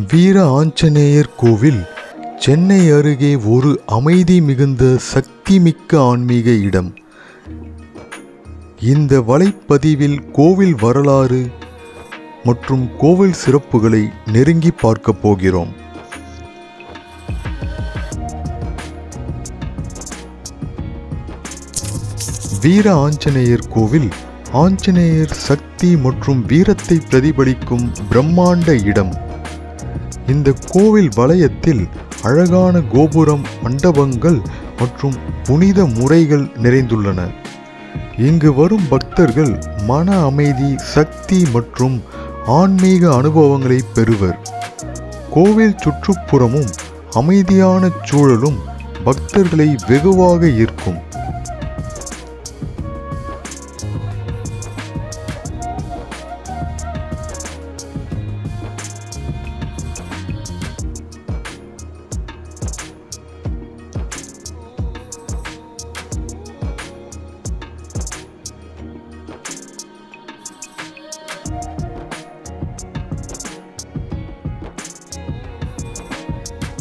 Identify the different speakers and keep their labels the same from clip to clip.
Speaker 1: வீர ஆஞ்சநேயர் கோவில் சென்னை அருகே ஒரு அமைதி மிகுந்த சக்திமிக்க ஆன்மீக இடம். இந்த வலைப்பதிவில் கோவில் வரலாறு மற்றும் கோவில் சிறப்புகளை நெருங்கி பார்க்க போகிறோம். வீர ஆஞ்சநேயர் கோவில் ஆஞ்சநேயர் சக்தி மற்றும் வீரத்தை பிரதிபலிக்கும் பிரம்மாண்ட இடம். இந்த கோவில் வளையத்தில் அழகான கோபுரம், மண்டபங்கள் மற்றும் புனித முறைகள் நிறைந்துள்ளன. இங்கு வரும் பக்தர்கள் மன அமைதி, சக்தி மற்றும் ஆன்மீக அனுபவங்களை பெறுவர். கோவில் சுற்றுப்புறமும் அமைதியான சூழலும் பக்தர்களை வெகுவாக ஈர்க்கும்.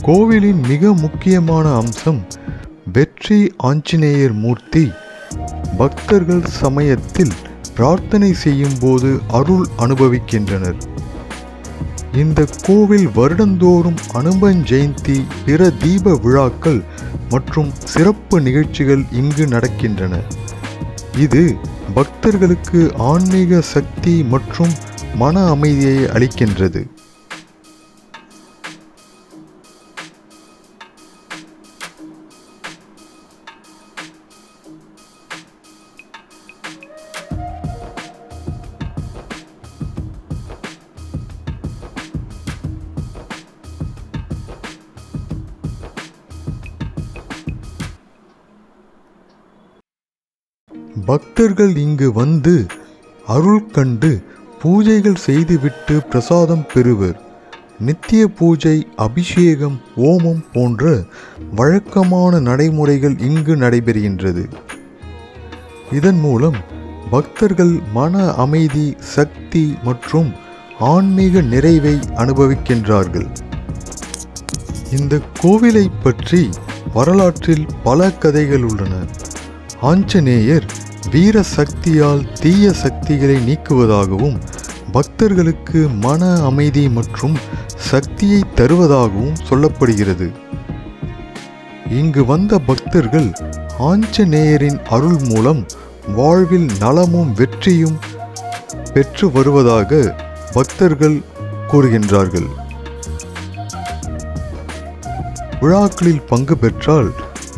Speaker 1: கோவிலின் மிக முக்கியமான அம்சம் வெற்றி ஆஞ்சநேயர் மூர்த்தி. பக்தர்கள் சமயத்தில் பிரார்த்தனை செய்யும் போது அருள் அனுபவிக்கின்றனர். இந்த கோவில் வருடந்தோறும் அனுமன் ஜெயந்தி, பிற தீப விழாக்கள் மற்றும் சிறப்பு நிகழ்ச்சிகள் இங்கு நடக்கின்றன. இது பக்தர்களுக்கு ஆன்மீக சக்தி மற்றும் மன அமைதியை அளிக்கின்றது. பக்தர்கள் இங்கு வந்து அருள் கண்டு பூஜைகள் செய்துவிட்டு பிரசாதம் பெறுவர். நித்திய பூஜை, அபிஷேகம், ஓமம் போன்ற வழக்கமான நடைமுறைகள் இங்கு நடைபெறுகின்றது. இதன் மூலம் பக்தர்கள் மன அமைதி, சக்தி மற்றும் ஆன்மீக நிறைவை அனுபவிக்கின்றார்கள். இந்த கோவிலை பற்றி வரலாற்றில் பல கதைகள் உள்ளன. ஆஞ்சநேயர் வீர சக்தியால் தீய சக்திகளை நீக்குவதாகவும், பக்தர்களுக்கு மன அமைதி மற்றும் சக்தியை தருவதாகவும் சொல்லப்படுகிறது. இங்கு வந்த பக்தர்கள் ஆஞ்சநேயரின் அருள் மூலம் வாழ்வில் நலமும் வெற்றியும் பெற்று வருவதாக பக்தர்கள் கூறுகின்றார்கள். விழாக்களில் பங்கு பெற்றால்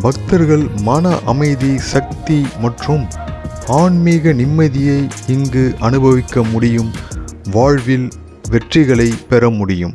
Speaker 1: பக்தர்கள் மன அமைதி, சக்தி மற்றும் ஆன்மீக நிம்மதியை இங்கு அனுபவிக்க முடியும். வாழ்வில் வெற்றிகளை பெற முடியும்.